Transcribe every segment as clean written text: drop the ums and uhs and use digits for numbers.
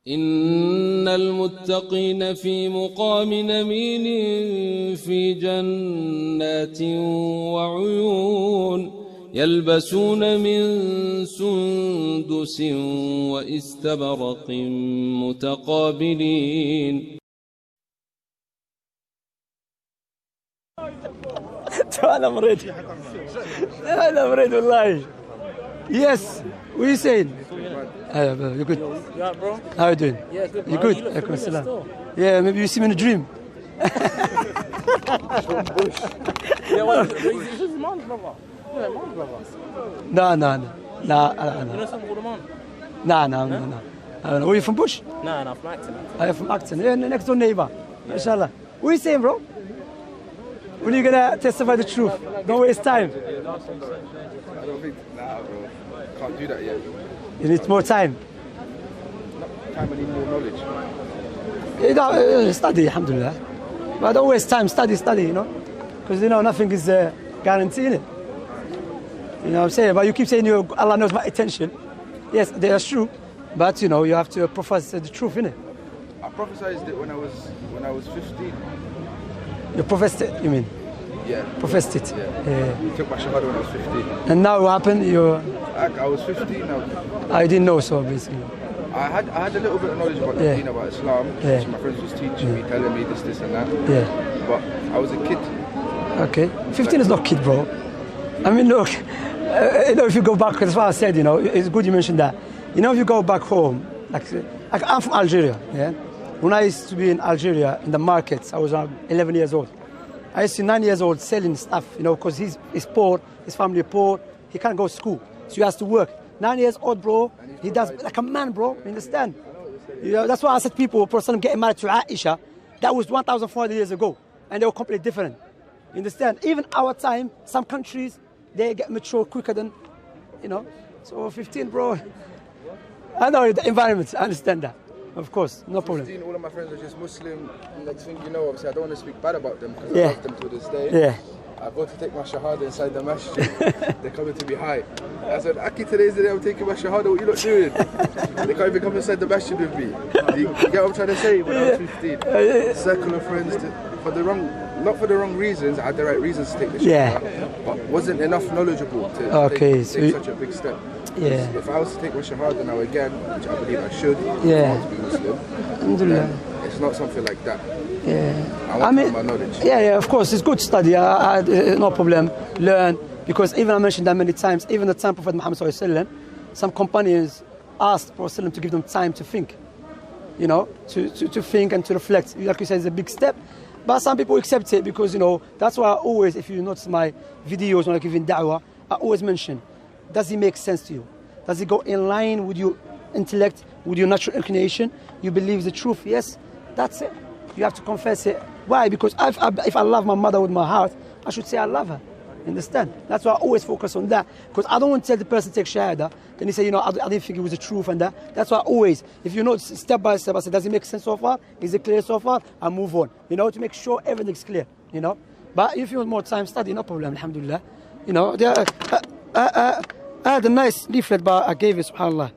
إن المتقين في مقام أمين في جنات وعيون يلبسون من سندس وإستبرق متقابلين. أنا مريض والله. Yes, what are you saying? You good? Yeah, bro. How are you doing? Yeah, good. You good? Yeah, maybe you see me in a dream. Yeah, what? This is Mom's brother. Yeah, Mom's brother. No. You know something called a mom? No. Where are you from Bush? Nah, from Acton. I'm from Acton. Yeah, next door neighbor. Inshallah. What are you saying, bro? When are you gonna testify the truth? Don't waste time. I don't think, bro. Can't do that yet. You need more time. Time, I need more knowledge. Study, alhamdulillah. But don't waste time. Study, you know. Because, nothing is guaranteed. You know what I'm saying? But you keep saying Allah knows my intention. Yes, that's true. But, you have to profess the truth, innit? I prophesied it when I was 15. You professed it, you mean? Yeah. Professed it? Yeah. I took my shahada when I was 15. And now what happened? I was 15 now. I didn't know, so basically. I had a little bit of knowledge about the deen, about Islam. Yeah. My friends was teaching me, telling me this and that. Yeah. But I was a kid. Okay. 15 is not kid, bro. I mean, look, if you go back, that's why I said, it's good you mentioned that. If you go back home, like I'm from Algeria, yeah? When I used to be in Algeria, in the markets, I was around 11 years old. I used to see 9 years old selling stuff, because he's poor, his family poor, he can't go to school, so he has to work. 9 years old, bro, he does like a man, bro, you understand? That's why I said people, for getting married to Aisha, that was 1,400 years ago, and they were completely different. You understand? Even our time, some countries, they get mature quicker than, So 15, bro, I know the environment, I understand that. Of course, no problem. 15, all of my friends are just Muslim. Next thing you know, obviously, I don't want to speak bad about them because I love them to this day. Yeah. I go to take my shahada inside the masjid. They're coming to be high. I said, Aki, today's the day I'm taking my shahada. What are you not doing? They can't even come inside the masjid with me. You get what I'm trying to say? When I was 15, circle of friends, not for the wrong reasons. I had the right reasons to take the shahada, but wasn't enough knowledgeable to take such a big step. Yeah. If I was to take my shahada now again, which I believe I should, if I want to be Muslim, it's not something like that. Yeah. I want my knowledge. Yeah, of course, it's good to study. No problem. Learn. Because even I mentioned that many times, even the time Prophet Muhammad ﷺ, some companions asked Prophet to give them time to think. To think and to reflect. Like you said, it's a big step. But some people accept it because, that's why I always, if you notice my videos when I give in da'wah, I always mention, does it make sense to you? Does it go in line with your intellect, with your natural inclination? You believe the truth? Yes, that's it. You have to confess it. Why? Because if I love my mother with my heart, I should say I love her. Understand? That's why I always focus on that. Because I don't want to tell the person to take shahada, then he say, I didn't think it was the truth and that. That's why I always, if you know step by step, I say, does it make sense so far? Is it clear so far? I move on. To make sure everything's clear. But if you want more time, study, no problem, alhamdulillah. I had a nice leaflet, but I gave it, subhanAllah.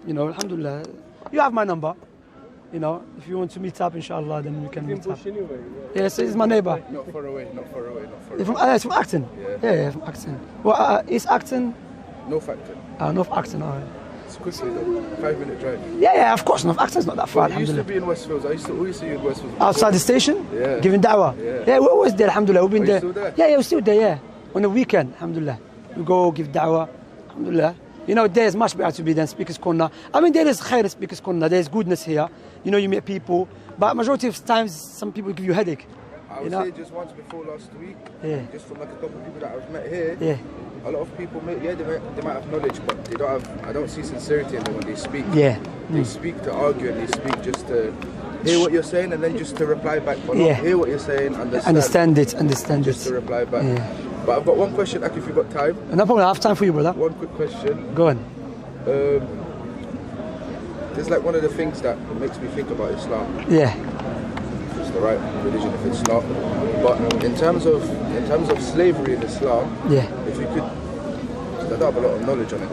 Alhamdulillah. You have my number. If you want to meet up, inshallah, then we can meet up. Anyway, Yes, he's my neighbor. Not far away. He's from Acton? Yeah, from Acton. Well, is Acton? North Acton. North Acton, all right. It's quickly though, 5-minute drive. Yeah, of course, North Acton's not that far, You used to alhamdulillah. be in Westfields. I used to always see you in Westfields. Outside the station? Yeah. Giving da'wah? Yeah, we're always there, alhamdulillah. We've been there. Still there? Yeah, we're still there, yeah. On the weekend, alhamdulillah. We go give da'wah, alhamdulillah. There's much better to be than Speaker's Corner. I mean, there is khair in Speaker's Corner. There's goodness here. You meet people. But majority of times, some people give you a headache. I was here just once before last week. Yeah. Just from like a couple of people that I've met here. Yeah. A lot of people, they might have knowledge, but they don't have. I don't see sincerity in them when they speak. Yeah. They speak to argue and they speak just to hear what you're saying and then just to reply back. But not hear what you're saying, understand it. Just to reply back. Yeah. But I've got one question, Aki, if you've got time. No problem, I have time for you, brother. One quick question. Go on. There's like one of the things that makes me think about Islam. Yeah. If it's the right religion, if it's not. But in terms of slavery in Islam, yeah. If you could, I don't have a lot of knowledge on it.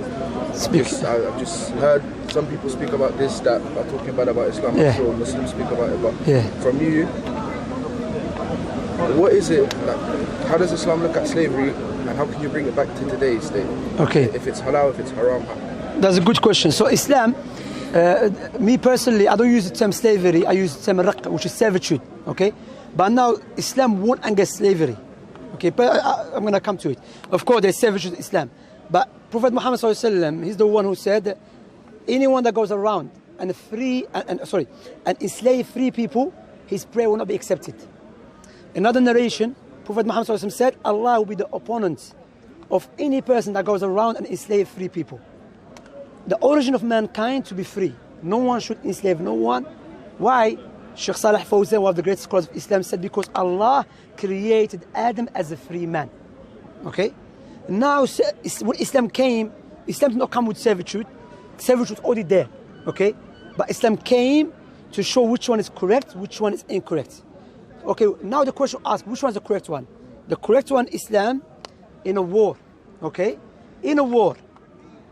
Speak. I've just heard some people speak about this that are talking bad about Islam. I'm sure Muslims speak about it, but from you, what is it? Like, how does Islam look at slavery, and how can you bring it back to today's day? Okay. If it's halal, if it's haram. That's a good question. So Islam, me personally, I don't use the term slavery. I use the term raq, which is servitude. Okay. But now Islam won't against slavery. Okay. But I'm going to come to it. Of course, there's servitude in Islam. But Prophet Muhammad ﷺ, he's the one who said, anyone that goes around and enslave free people, his prayer will not be accepted. Another narration, Prophet Muhammad ﷺ said, Allah will be the opponent of any person that goes around and enslave free people. The origin of mankind to be free. No one should enslave no one. Why? Sheikh Salih Fawzan, one of the great scholars of Islam, said because Allah created Adam as a free man. Okay? Now, when Islam came, Islam did not come with servitude. Servitude was already there. Okay? But Islam came to show which one is correct, which one is incorrect. Okay, now the question asks, which one is the correct one? The correct one, Islam, in a war. Okay? In a war,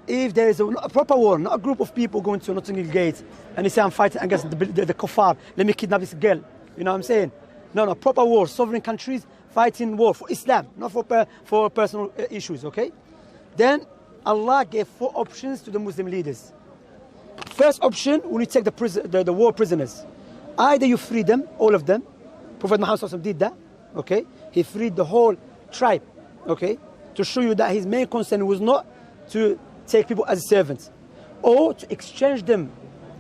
if there is a proper war, not a group of people going to Notting Hill Gate and they say, I'm fighting against the kuffar, let me kidnap this girl. You know what I'm saying? No, proper war, sovereign countries fighting war for Islam, not for personal issues, okay? Then Allah gave 4 options to the Muslim leaders. First option, when you take the war prisoners, either you free them, all of them. Prophet Muhammad ﷺ did that, okay? He freed the whole tribe, okay? To show you that his main concern was not to take people as servants or to exchange them.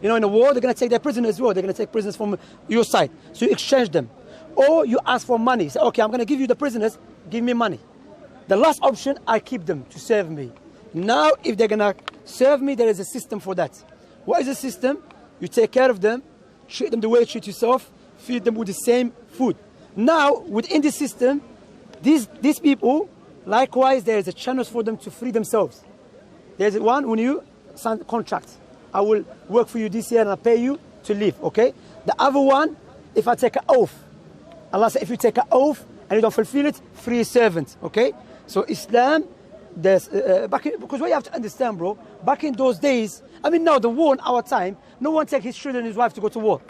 You know, in a war, they're going to take their prisoners as well. They're going to take prisoners from your side. So you exchange them. Or you ask for money. Say, okay, I'm going to give you the prisoners, give me money. The last option, I keep them to serve me. Now, if they're going to serve me, there is a system for that. What is the system? You take care of them, treat them the way you treat yourself, feed them with the same food. Now, within this system, these people, likewise, there is a channel for them to free themselves. There's one when you sign a contract. I will work for you this year and I'll pay you to live, okay? The other one, if I take an oath, Allah said, if you take an oath and you don't fulfill it, free a servant, okay? So Islam, there's, because what you have to understand, bro, back in those days, I mean now the war in our time, no one takes his children and his wife to go to war.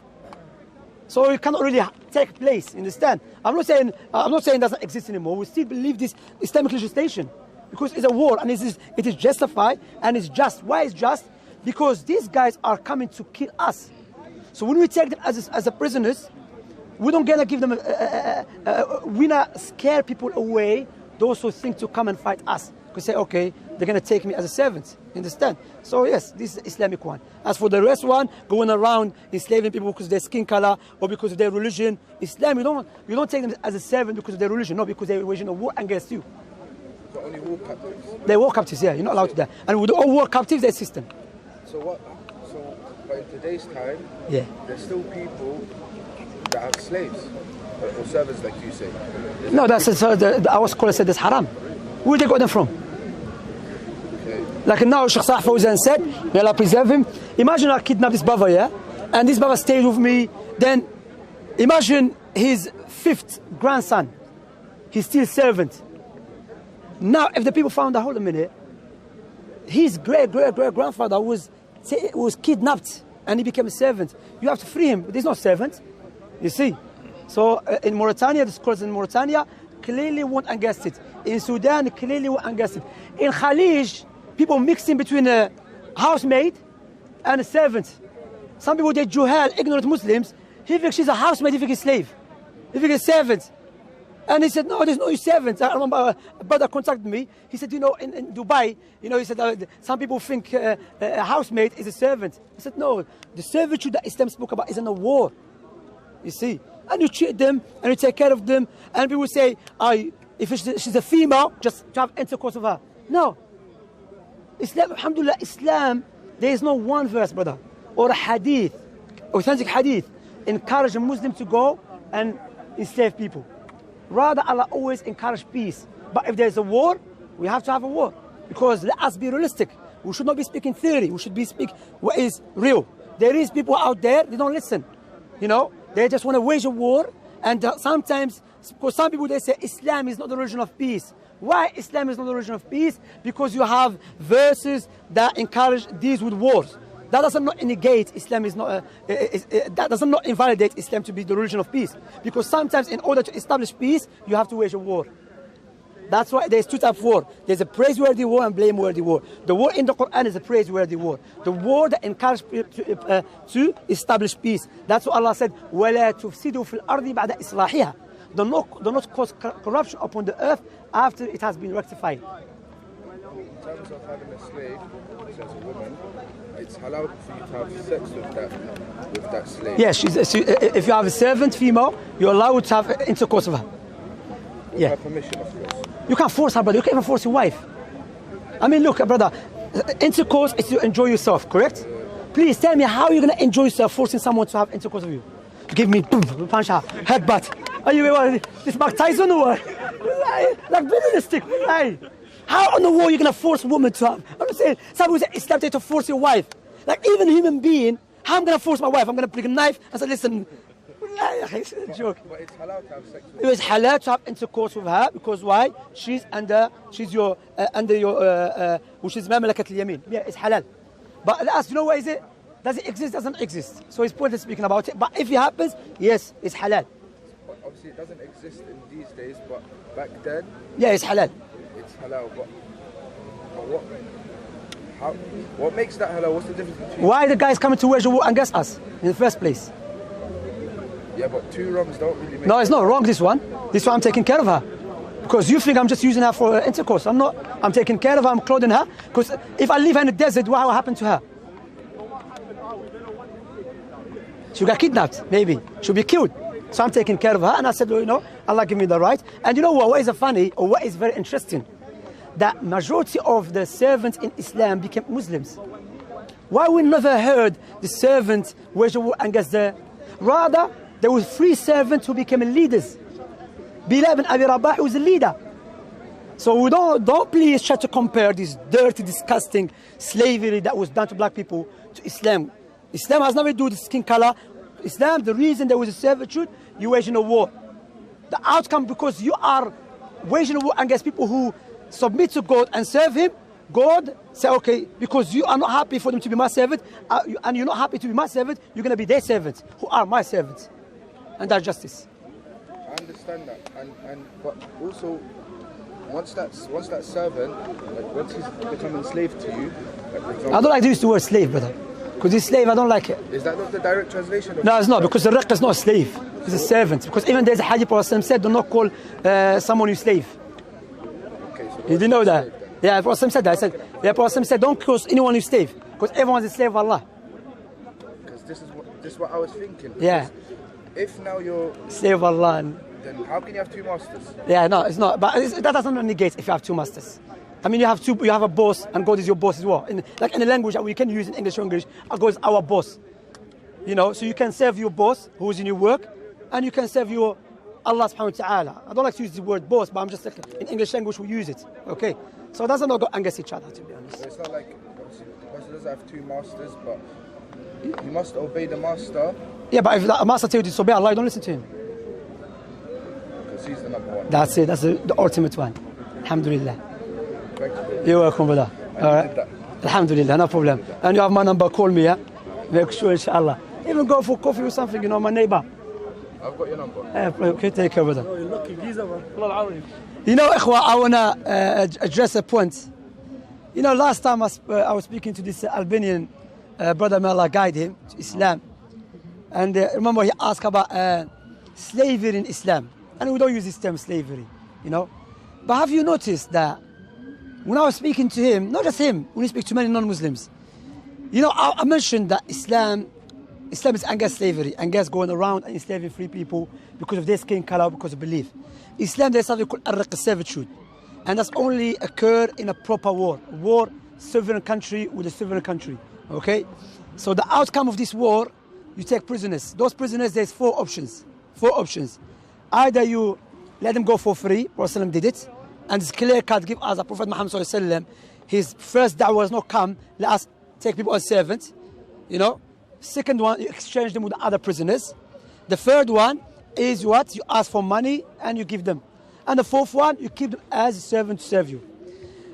So it cannot really take place, understand? I'm not saying it doesn't exist anymore. We still believe this Islamic legislation because it's a war and it is justified and it's just. Why it's just? Because these guys are coming to kill us. So when we take them as a prisoners, we don't gonna give them. We not scare people away. Those who think to come and fight us, because say, okay, they're gonna take me as a servant. Understand? So yes, this is the Islamic one. As for the rest one, going around enslaving people because of their skin color or because of their religion, Islam, you don't take them as a servant because of their religion, no, because they're waging a war against you. But only war captives. They're war captives, yeah. You're not allowed to do that. And with all war captives, there's system. But in today's time, yeah, there's still people that have slaves or servants, like you say. No, that's our scholar said that's haram. Where they got them from? Like now, Sheikh Salih Fawzan said, may Allah preserve him. Imagine I kidnap this brother, yeah, and this brother stayed with me. Then, imagine his 5th grandson. He's still servant. Now, if the people found out, hold a minute, his great-great-great-grandfather was kidnapped and he became a servant. You have to free him. But there's no servant, you see. So in Mauritania, the scholars in Mauritania clearly went against it. In Sudan, clearly went against it. In Khalij, people mixing between a housemaid and a servant. Some people, they're juhal, ignorant Muslims. He thinks she's a housemaid, he thinks he's a slave. He thinks he's a servant. And he said, no, there's no servants. I remember a brother contacted me. He said, you know, in Dubai, you know, he said, some people think a housemaid is a servant. I said, no, the servitude that Islam spoke about is in a war. You see? And you treat them, and you take care of them. And people say, if she's a female, just to have intercourse with her. No. Islam, alhamdulillah, Islam, there is no one verse, brother, or a hadith, authentic hadith, encourage a Muslim to go and enslave people. Rather, Allah always encourage peace. But if there's a war, we have to have a war. Because let us be realistic. We should not be speaking theory. We should be speaking what is real. There is people out there, they don't listen. You know, they just want to wage a war. And sometimes, because some people, they say Islam is not the religion of peace. Why Islam is not the religion of peace? Because you have verses that encourage these with wars. That does not negate Islam is not. That does not invalidate Islam to be the religion of peace. Because sometimes, in order to establish peace, you have to wage a war. That's why there's two types of war. There's a praiseworthy war and blameworthy war. The war in the Quran is a praiseworthy war. The war that encourages people to establish peace. That's what Allah said, وَلَا تُفْسِدُوا فِي الْأَرْضِ بَعْدَ إِصْلَاحِهَا. Do not cause corruption upon the earth after it has been rectified. In terms of having a slave, since a woman, it's halal for you to have sex with that slave. Yes, if you have a servant female, you're allowed to have intercourse with her. With her permission, of course. You can't force her, brother. You can't even force your wife. I mean, look, brother, intercourse is to enjoy yourself, correct? Please tell me how you're going to enjoy yourself forcing someone to have intercourse with you. Give me, boom, punch her, headbutt. Are you this Mike Tyson or what? Like building a stick. Hey, how on the wall are you going to force a woman to have? I'm just saying, someone said it's tempted to force your wife. Like even a human being, how I'm going to force my wife? I'm going to pick a knife and say, listen, it's a joke. But it's halal to have sex with her. It was halal to have intercourse with her because why? She's your which is mamlakat al-yamin. Yeah, it's halal. But ask, you know what is it? Does it exist? Doesn't exist. So it's pointless speaking about it. But if it happens, yes, it's halal. Obviously, it doesn't exist in these days, but back then, yeah, it's halal. It's halal. But what makes that halal? What's the difference between? Why the guys coming to wage war against us in the first place? Yeah, but two wrongs don't really make. No, it's not wrong. This one I'm taking care of her. Because you think I'm just using her for intercourse. I'm not. I'm taking care of her. I'm clothing her. Because if I leave her in the desert, what will happen to her? She'll get kidnapped, maybe. She'll be killed. So I'm taking care of her. And I said, well, you know, Allah give me the right. And you know what is funny, or what is very interesting? That majority of the servants in Islam became Muslims. Why we never heard the servant wage war against the... Rather, there were 3 servants who became leaders. Bilal ibn Abi Rabah was a leader. So we don't please try to compare this dirty, disgusting slavery that was done to black people to Islam. Islam has nothing to do with skin color. Islam, the reason there was a servitude, you waging a war. The outcome, because you are waging a war against people who submit to God and serve Him, God say, okay, because you are not happy for them to be my servant, and you're not happy to be my servant, you're going to be their servants, who are my servants. And that's justice. I understand that, but also once that servant, like once he's become a slave to you, like for example, I don't like to use the word slave, brother, because this slave, I don't like it. Is that not the direct translation? No, it's not, because the riq is not a slave, it's a servant. Because even there's a hadith Prophet said, do not call someone your slave. Okay, so you didn't know that? Yeah, Prophet said that. I said, yeah, Prophet said, don't call anyone your slave, because everyone's a slave of Allah. Because this is what I was thinking. Yeah. If now you're slave of Allah, then how can you have 2 masters? Yeah, no, it's not. But that doesn't negate if you have 2 masters. I mean, you have a boss, and God is your boss as well. Like in the language that we can use in English or English, God is our boss. You know, so you can serve your boss who is in your work, and you can serve your Allah subhanahu wa ta'ala. I don't like to use the word boss, but I'm just like, in English language we use it. Okay? So it doesn't go against each other, to be honest. So it's not like, obviously, the person doesn't have 2 masters, but you must obey the master. Yeah, but if the master tells you to disobey Allah, don't listen to him. Because he's the number one. That's it. That's the ultimate one. Alhamdulillah. Thank you. You're welcome, brother. All right. Alhamdulillah, no problem. And you have my number, call me, yeah? Make sure, inshallah. Even go for coffee or something, you know, my neighbor. I've got your number. Okay, take care, brother. Oh, you're lucky. Visa, man. You know, Ikhwa, I want to address a point. You know, last time I was speaking to this Albanian brother, may Allah guide him to Islam. And remember, he asked about slavery in Islam. And we don't use this term slavery, you know. But have you noticed that when I was speaking to him, not just him, when you speak to many non-Muslims, you know, I mentioned that Islam is against slavery, against going around and enslaving free people because of their skin color, because of belief. Islam, there's something called servitude. And that's only occur in a proper war. War, sovereign country with a sovereign country, okay? So the outcome of this war, you take prisoners. Those prisoners, there's 4 options. 4 options. Either you let them go for free, Prophet did it, and it's clear cut, give us a Prophet Muhammad, his first da'wah was not come, let us take people as servants, you know. Second one, you exchange them with the other prisoners. The third one is what? You ask for money and you give them. And the fourth one, you keep them as a servant to serve you.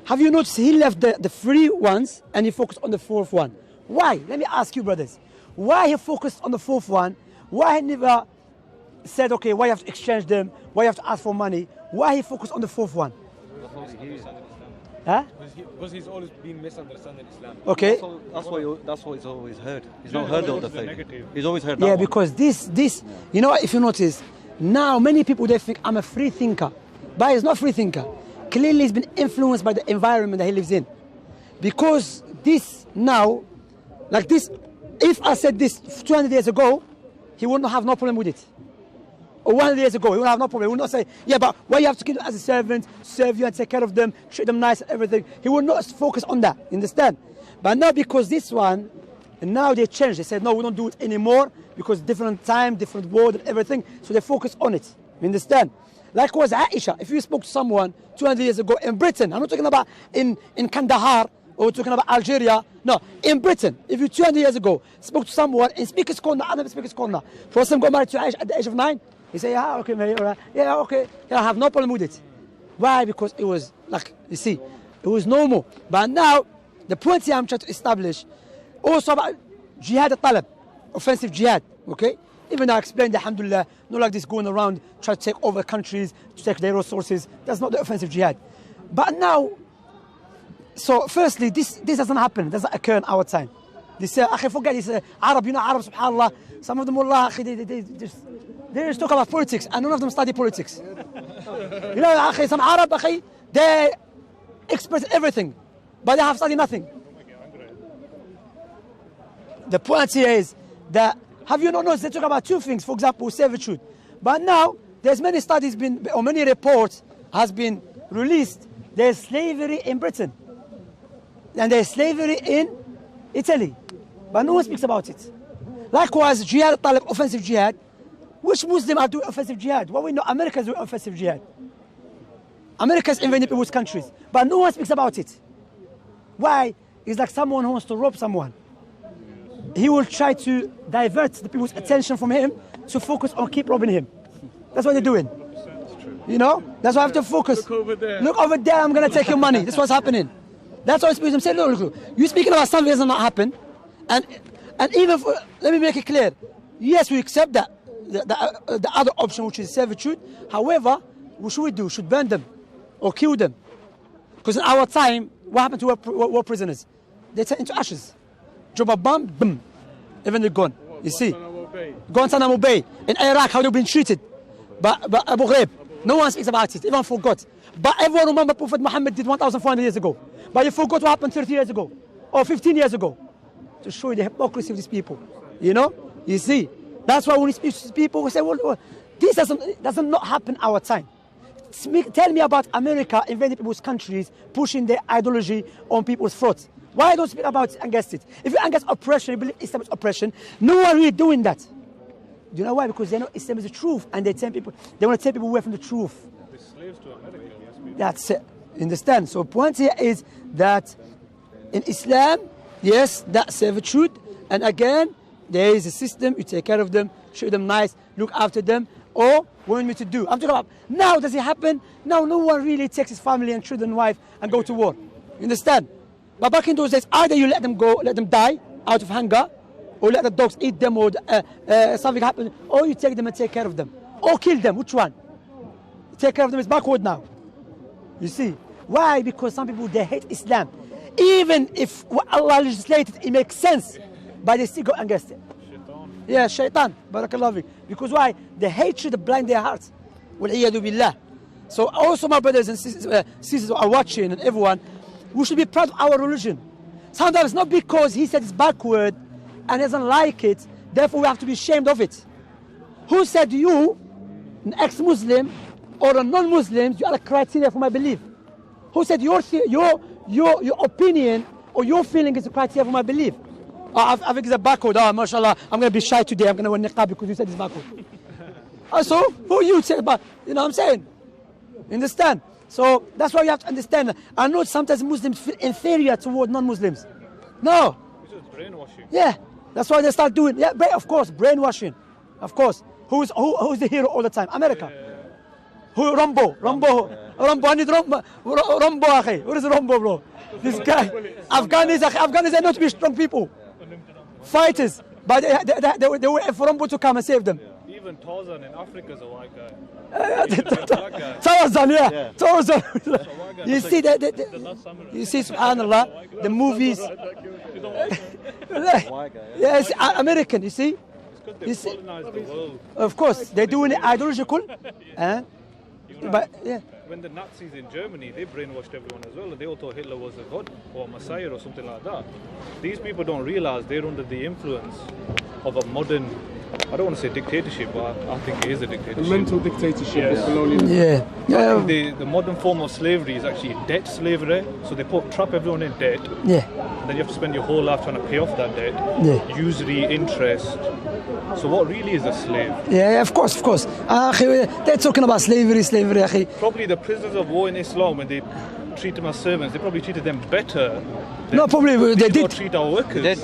Have you noticed he left the free ones and he focused on the fourth one? Why? Let me ask you, brothers. Why he focused on the fourth one? Why he never said, okay, why you have to exchange them? Why you have to ask for money? Why he focused on the fourth one? Huh? Because he's always been misunderstanding Islam. Okay. That's what he's always heard. He's not heard all the thing. He's always heard that Yeah, one. because this, you know, if you notice, now many people, they think I'm a free thinker. But he's not a free thinker. Clearly he's been influenced by the environment that he lives in. Because this now, like this, if I said this 200 years ago, he would not have no problem with it. Or 100 years ago, he would have no problem. He would not say, yeah, but why you have to keep them as a servant, serve you and take care of them, treat them nice and everything. He would not focus on that, you understand? But now because this one, and now they changed. They said, no, we don't do it anymore because different time, different world and everything. So they focus on it, you understand? Likewise, Aisha, if you spoke to someone 200 years ago in Britain, I'm not talking about in Kandahar, or talking about Algeria. No, in Britain, if you 200 years ago spoke to someone in Speaker's Corner, Arab Speaker's Corner, Prophet got married to Aisha at the age of 9, he say, yeah, okay, Mary, all right. Yeah, okay, yeah, I have no problem with it. Why? Because it was, like, you see, it was normal. But now, the point here I'm trying to establish, also about jihad al-talab, offensive jihad, okay? Even though I explained, alhamdulillah, not like this going around, trying to take over countries, to take their resources. That's not the offensive jihad. But now, so firstly, this doesn't happen, it doesn't occur in our time. They say, akhi, forget this, Arab, you know, Arab, subhanAllah, some of them, wallah, akhi, they just talk about politics, and none of them study politics. You know, akhi, some Arab, akhi, they expert in everything, but they have studied nothing. The point here is that, have you not noticed, they talk about two things, for example, servitude. But now, there's many studies or many reports has been released, there's slavery in Britain. And there's slavery in Italy. But no one speaks about it. Likewise, jihad, talib, offensive jihad. Which Muslims are doing offensive jihad? Well, we know America is doing offensive jihad. America is invading people's countries. But no one speaks about it. Why? It's like someone who wants to rob someone. He will try to divert the people's attention from him to focus on keep robbing him. That's what they're doing. You know? That's why I have to focus. Look over there. Look over there, I'm going to take your money. That's what's happening. That's why I'm saying, look, you're speaking about something that does not happen. And even, let me make it clear. Yes, we accept that, the other option, which is servitude. However, what should we do? We should burn them or kill them. Because in our time, what happened to war prisoners? They turn into ashes. Drop a bomb, boom. Even they're gone. You see? Guantanamo Bay. In Iraq, how they've been treated. But Abu Ghraib, no one speaks about it, even forgot. But everyone remember Prophet Mohammed did 1,400 years ago. But you forgot what happened 30 years ago or 15 years ago. To show you the hypocrisy of these people. You know? You see? That's why when we speak to people, we say, well, this doesn't not happen our time. Tell me about America invading people's countries, pushing their ideology on people's throats. Why don't you speak about it against it? If you're against oppression, you believe Islam is oppression, no one really doing that. Do you know why? Because they know Islam is the truth and they want to take people away from the truth. The slaves to America. That's it. Understand? So point here is that in Islam, yes, that's servitude. And again, there is a system, you take care of them, treat them nice, look after them. Or what you need to do. I'm talking about now, does it happen? Now no one really takes his family and children and wife and go to war. You understand? But back in those days, either you let them go, let them die out of hunger, or let the dogs eat them, or something happens, or you take them and take care of them. Or kill them, which one? Take care of them is backward now. You see? Why? Because some people, they hate Islam. Even if what Allah legislated, it makes sense, but they still go against it. Yeah, shaitan, barakallahu fiik. Because why? The hatred blind their hearts. Wal-iyadu billah. So also my brothers and sisters who are watching and everyone, we should be proud of our religion. Sometimes not because he said it's backward and doesn't like it, therefore we have to be ashamed of it. Who said you, an ex-Muslim or a non-Muslim, you are a criteria for my belief? Who said your opinion or your feeling is a criteria for my belief? I think it's a backward. Oh, mashallah, I'm going to be shy today. I'm going to wear niqab because you said it's backward. So, who you said about, you know what I'm saying? Understand? So, that's why you have to understand. I know sometimes Muslims feel inferior toward non-Muslims. No. It's just brainwashing. Yeah. That's why they start doing, yeah, of course, brainwashing. Of course. Who's the hero all the time? America. Who? Rambo. I need Rambo, akhi. What is Rambo, bro? This guy. Afghans are not to be strong people. Fighters. But they were for to come and save them. Even Tarzan in Africa is a white guy. Tarzan, yeah. Tarzan. You see The that? last samurai. You see, subhanallah, the movies. White guy, yeah. Yes, American. You see. They colonized the world. Of course, they're doing it ideological. But yeah. When the Nazis in Germany, they brainwashed everyone as well. They all thought Hitler was a god or a messiah or something like that. These people don't realize they're under the influence of a modern, I don't want to say dictatorship, but I think it is a dictatorship. A mental dictatorship. Yes. Yeah. I think the modern form of slavery is actually debt slavery. So they trap everyone in debt. Yeah. Then you have to spend your whole life trying to pay off that debt. Yeah. Usury, interest. So what really is a slave? Yeah, of course. They're talking about slavery. Probably the prisoners of war in Islam, when they treat them as servants, they probably treated them better. No, probably they did. Treat our workers.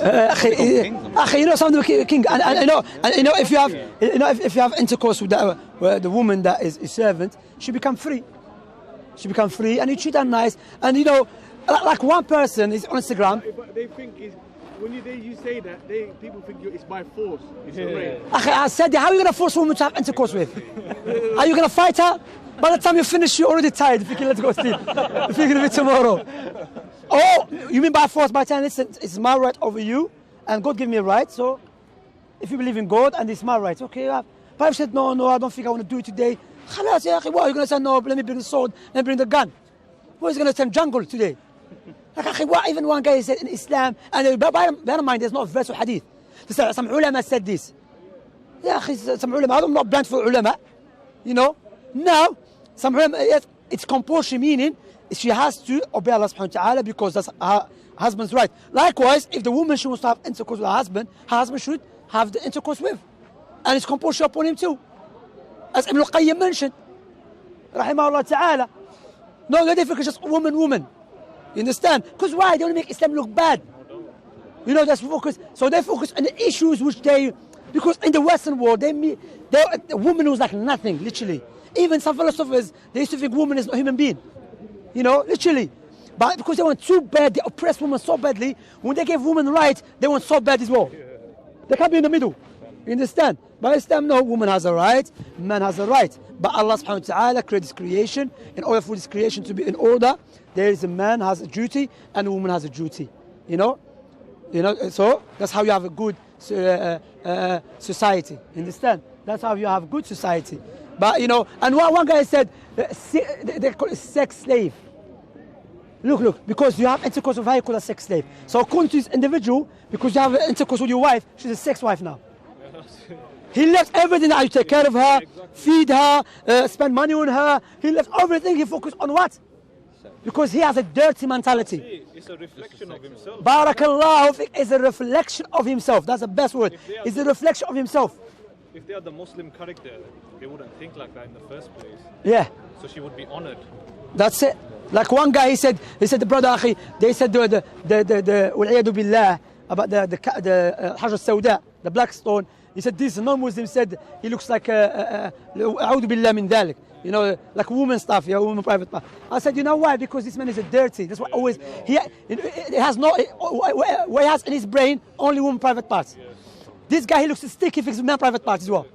You know something, King. I know if you have, if you have intercourse with the woman that is a servant, she become free. She become free, and you treat her nice. And you know, like one person is on Instagram. But they think it's, when you say that, people think it's by force. It's a rape. I said, how are you going to force a woman to have intercourse with? Are you going to fight her? By the time you finish, you're already tired. If you can, let's go sleep. If you're going to be tomorrow. Oh, you mean by force? By saying, listen, it's my right over you, and God gave me a right. So, if you believe in God and it's my right, okay. But if you said, no, I don't think I want to do it today. Khalas, ya akhi, what are you going to say? No, let me bring the sword, let me bring the gun. What is going to say? Jungle today. Like, what even one guy said in Islam, and bear in mind, there's not a verse or hadith. Some ulama said this. Yeah, some ulama, I'm not blind for ulama. You know, now, some ulama, yes, it's compulsory, meaning she has to obey Allah subhanahu wa ta'ala because that's her husband's right. Likewise, if the woman she wants to have intercourse with her husband should have the intercourse with. And it's compulsory upon him too. As Ibn al-Qayyim mentioned, rahimahullah ta'ala. No difference, just woman. You understand? Because why? They want to make Islam look bad. You know, that's focus. So they focus on the issues which because in the Western world, the woman was like nothing, literally. Even some philosophers, they used to think woman is not a human being. You know, literally. But because they want too bad, they oppress women so badly, when they give women rights, they want so bad as well. They can't be in the middle. You understand? But Islam, no, woman has a right, man has a right. But Allah subhanahu wa ta'ala created this creation. In order for this creation to be in order, there is a man has a duty and a woman has a duty. You know, so that's how you have a good society. You understand? That's how you have a good society. But you know, and one guy said, they call it sex slave. Look, because you have intercourse with her, you call her sex slave. So according to this individual, because you have intercourse with your wife, she's a sex wife now. He left everything that you take care of her, feed her, spend money on her. He left everything. He focused on what? Because he has a dirty mentality. It's a reflection of himself. Barakallahu, it's a reflection of himself. That's the best word. It's a reflection of himself. If they had the Muslim character, they wouldn't think like that in the first place. Yeah. So she would be honored. That's it. Like one guy, he said, the brother, akhi, they said the wal'iyadu billah, about the Hajar Sauda, the black stone. He said this non-Muslim said he looks like a'udhu billah min dhalik. You know, like woman stuff, yeah, woman private part. I said, you know why? Because this man is a dirty. That's why always he has what he has in his brain only woman private parts. Yes. This guy, he looks stick. He thinks man private parts as well.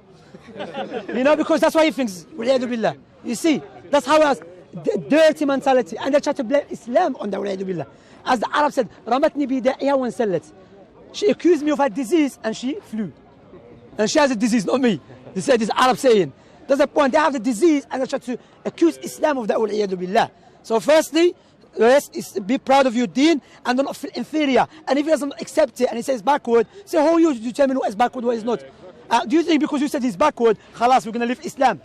You know, because that's why he thinks wal'iyadu billah. You see, that's how he has dirty mentality, and they try to blame Islam on the wal'iyadu billah. As the Arab said, ramatni bida'iya wa sallat. She accused me of her disease and she flew. And she has a disease, not me. They said this Arab saying. That's the point. They have the disease and they try to accuse Islam of that. Wal'iyadu billah. So firstly, yes, be proud of your deen and do not feel inferior. And if he doesn't accept it and he says backward, say, who are you to determine what is backward, what is not? Do you think because you said he's backward, khalas, we're going to leave Islam?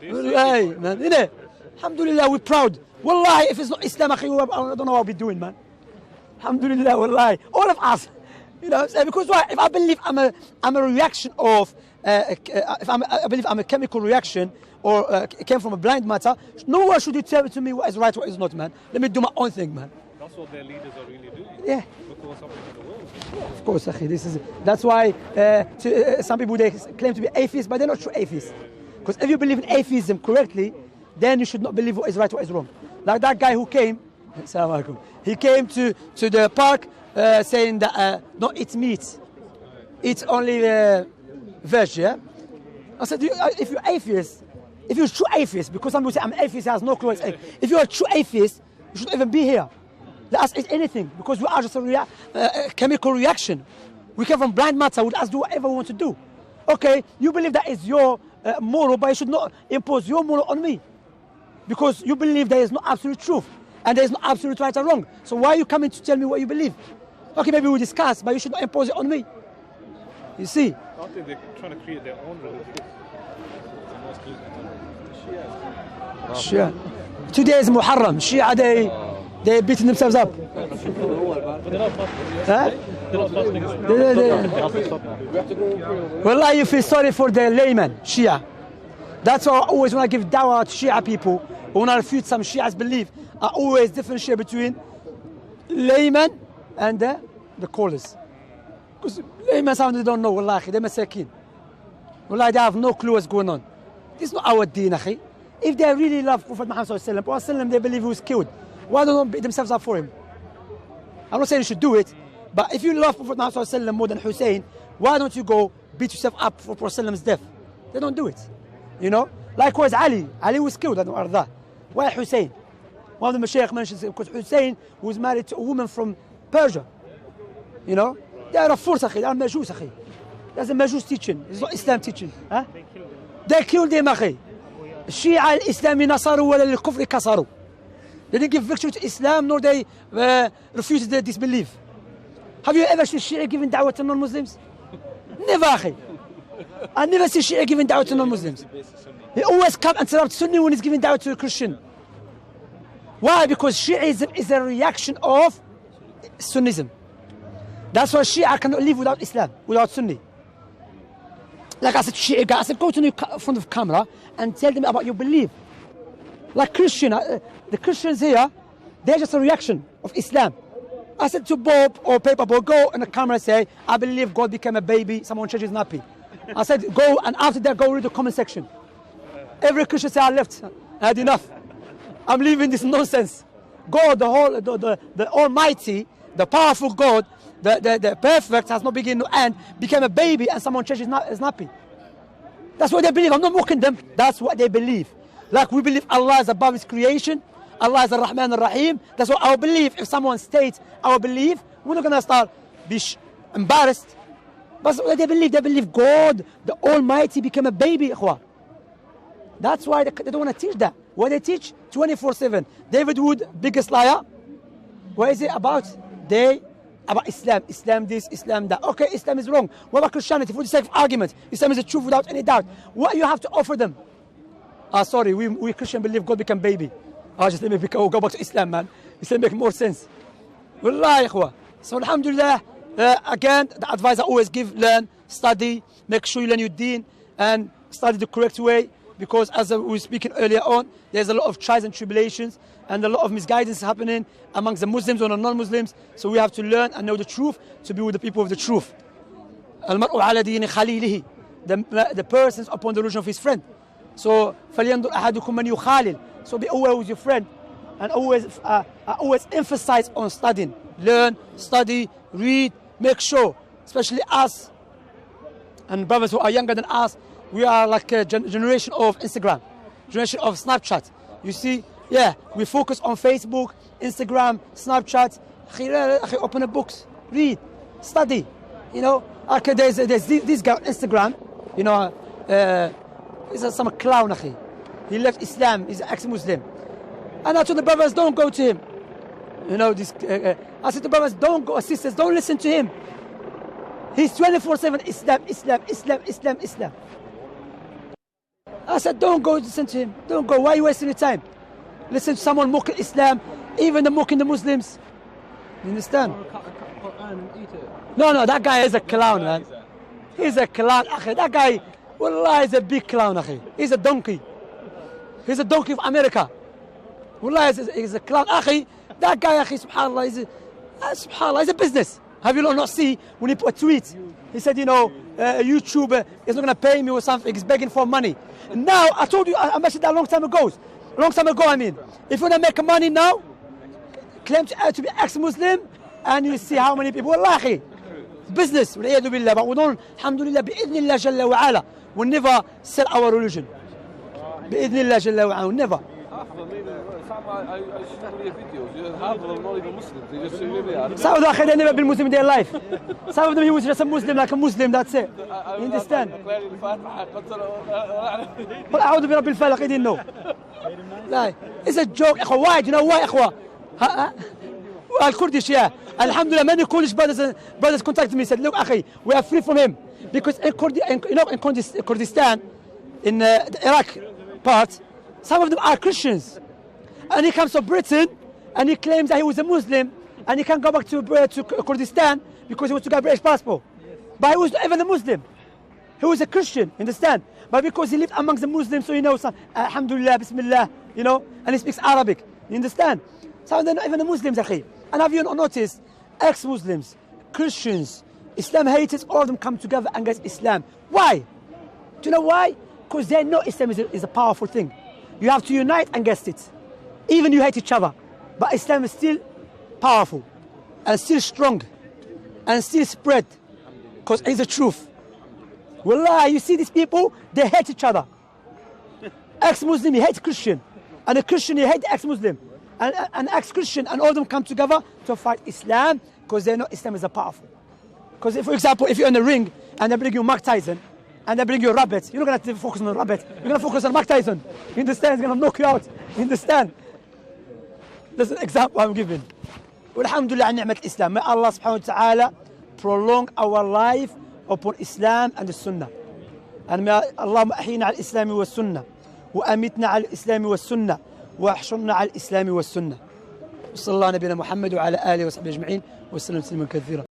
Hey, man, innit? Alhamdulillah, we're proud. Wallahi, if it's not Islam, I don't know what I'll be doing, man. Alhamdulillah, wallahi. All of us. You know, because why? If I believe I'm a reaction of, I believe I'm a chemical reaction, or it came from a blind matter, no one should tell to me what is right, what is not, man. Let me do my own thing, man. That's what their leaders are really doing. Yeah. Look at what's happening in the world. Of course, akhi, that's why some people, they claim to be atheists, but they're not true atheists. Because if you believe in atheism correctly, then you should not believe what is right, what is wrong. Like that guy who came, he came to the park saying that don't eat meat, eat only veg, yeah? I said, if you're atheist, if you're a true atheist, because some people say I'm atheist, has no clue. If you're a true atheist, you shouldn't even be here. Let us eat anything, because we are just a chemical reaction. We come from blind matter, we'll just do whatever we want to do. Okay, you believe that is your moral, but you should not impose your moral on me. Because you believe there is no absolute truth, and there is no absolute right or wrong. So why are you coming to tell me what you believe? Okay, maybe we'll discuss, but you should not impose it on me. You see? I think they're trying to create their own religion. Shia. Today is Muharram. Shia, they're beating themselves up. Huh? Wallah, you feel sorry for the layman, Shia. That's why always when I give dawah to Shia people, when I refute some Shia's belief, I always differentiate between layman and the callers. Because laymen sometimes they don't know, wallahi, they're masakin. Wallahi, they have no clue what's going on. This is not our deen, akhi. If they really love Prophet Muhammad sallallahu alaihi wasallam, they believe he was killed. Why don't they beat themselves up for him? I'm not saying you should do it, but if you love Prophet Muhammad sallallahu alaihi wasallam more than Hussein, why don't you go beat yourself up for Prophet Prophet's death? They don't do it. You know? Likewise, Ali was killed, I don't know. Why Hussein? One of the Mashaykh mentions it because Hussein was married to a woman from Persia. You know? They are a force, akhi. They are Majus, akhi. That's a Majus teaching. It's not Islam teaching. Huh? They killed him, akhi. Shia al-Islami nasaru wala lil-kufri kasaru. They didn't give victory to Islam, nor they refused their disbelief. Have you ever seen Shia giving da'wah to non-Muslims? Never, akhi. I never see Shia giving da'wah to non-Muslims. He always comes and interrupt Sunni when he's giving da'wah to a Christian. Why? Because Shi'ism is a reaction of Sunnism. That's why Shia cannot live without Islam, without Sunni. Like I said, Shia guys, I said, go to the front of the camera and tell them about your belief. Like Christian, the Christians here, they're just a reaction of Islam. I said to Bob or Paperboy, go on the camera and say, I believe God became a baby, someone changed his nappy. I said, go, and after that, go read the comment section. Every Christian say, I left, I had enough. I'm leaving this nonsense. God, the Almighty, the powerful God, the perfect, has no beginning, no end, became a baby and someone changed his nappy. That's what they believe. I'm not mocking them. That's what they believe. Like we believe Allah is above His creation. Allah is Ar-Rahman Ar-Rahim. That's what our belief. If someone states our belief, we're not going to start be embarrassed. But what they believe God, the Almighty, became a baby. That's why they don't want to teach that. What they teach 24/7. David Wood, biggest liar. What is it about? About Islam. Islam this, Islam that. Okay, Islam is wrong. What about Christianity? For the sake of argument, Islam is the truth without any doubt. What you have to offer them? Sorry, we Christian believe God became baby. Just let me go back to Islam, man. Islam make more sense. Wallahi, ikhwa. So alhamdulillah, again, the advice I always give, learn, study, make sure you learn your deen and study the correct way, because as we were speaking earlier on, there's a lot of trials and tribulations and a lot of misguidance happening amongst the Muslims or the non-Muslims. So we have to learn and know the truth to be with the people of the truth. Al-mar'u ala dini khalilihi. The person is upon the religion of his friend. So فَلْيَنْظُرْ أَحَدُكُمْ مَنْ يُخَالِلْ. So be aware with your friend, and always emphasize on studying. Learn, study, read, make sure, especially us and brothers who are younger than us, we are like a generation of Instagram, generation of Snapchat. You see, yeah, we focus on Facebook, Instagram, Snapchat. Open the books, read, study. You know, okay, there's this guy on Instagram, you know, he's some clown. He left Islam, he's an ex-Muslim. And I told the brothers, don't go to him. You know, this. I said to the brothers, don't go, sisters, don't listen to him. He's 24/7 Islam, Islam, Islam, Islam, Islam. I said, don't go listen to him. Don't go. Why are you wasting your time? Listen to someone mocking Islam, even the mocking the Muslims. You understand? No, that guy is a clown, man. He's a clown, akhi. That guy, wallah, is a big clown, akhi. He's a donkey. He's a donkey of America. Wallah, he's a clown, akhi. That guy, akhi, subhanallah, he's a business. Have you not see when he put a tweet? He said, you know, YouTube is not going to pay me or something. He's begging for money. And now, I told you, I mentioned that a long time ago. I mean. If you want to make money now, claim to be ex-Muslim, and you see how many people, wallahi, business, والعياذ بالله, but we don't, alhamdulillah, بإذن الله جل وعلا, we never sell our religion. بإذن الله جل وعلا, we never. Half of them not even Muslims, they just live here. Some of them never been Muslim in their life. Some of them he was just a Muslim, like a Muslim, that's it. You understand? قل أعوذ برب الفلق, he didn't know. لا, it's a joke. إخوة, why? Do you know why, إخوة? الكردش, yeah. Alhamdulillah, many Kurdish brothers contacted me and said, look, أخي, we are free from him. Because in Kurdistan, in the Iraq part, some of them are Christians. And he comes to Britain and he claims that he was a Muslim and he can't go back to Kurdistan because he wants to get a British passport. But he was not even a Muslim. He was a Christian, understand? But because he lived amongst the Muslims, so he knows, Alhamdulillah, Bismillah, you know, and he speaks Arabic, you understand? So they're not even the Muslims, akhi. And have you not noticed, ex-Muslims, Christians, Islam haters, all of them come together against Islam. Why? Do you know why? Because they know Islam is a powerful thing. You have to unite against it. Even you hate each other. But Islam is still powerful and still strong and still spread because it's the truth. Wallah, you see these people, they hate each other. Ex-Muslim, he hates Christian. And a Christian, he hates ex-Muslim. And ex-Christian, and all of them come together to fight Islam because they know Islam is a powerful. Because for example, if you're in a ring and they bring you Mike Tyson and they bring you a rabbit, you're not going to focus on the rabbit. You're going to focus on Mike Tyson. You understand? He's going to knock you out. You understand? That's an example I'm giving. Alhamdulillah, ni'mat Islam. May Allah subhanahu wa ta'ala prolong our life upon Islam and the Sunnah. And may Allah أحينا على الإسلام والسنة وأمتنا على الإسلام والسنة واحشرنا على الإسلام والسنة. صلى الله نبينا محمد وعلى آله وصحبه أجمعين وسلم تسليما كثيرا.